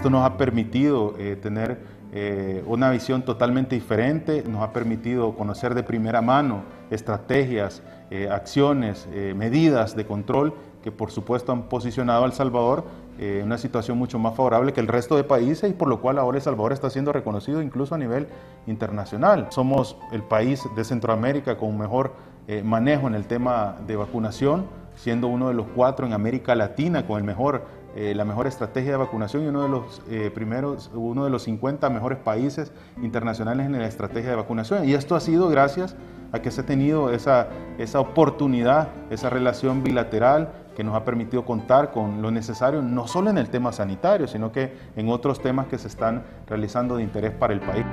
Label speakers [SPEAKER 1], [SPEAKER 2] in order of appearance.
[SPEAKER 1] Esto nos ha permitido tener una visión totalmente diferente, nos ha permitido conocer de primera mano estrategias, acciones, medidas de control que por supuesto han posicionado a El Salvador en una situación mucho más favorable que el resto de países y por lo cual ahora El Salvador está siendo reconocido incluso a nivel internacional. Somos el país de Centroamérica con mejor manejo en el tema de vacunación, siendo uno de los 4 en América Latina con la mejor estrategia de vacunación y uno de los 50 mejores países internacionales en la estrategia de vacunación. Y esto ha sido gracias a que se ha tenido esa oportunidad, esa relación bilateral que nos ha permitido contar con lo necesario, no solo en el tema sanitario, sino que en otros temas que se están realizando de interés para el país.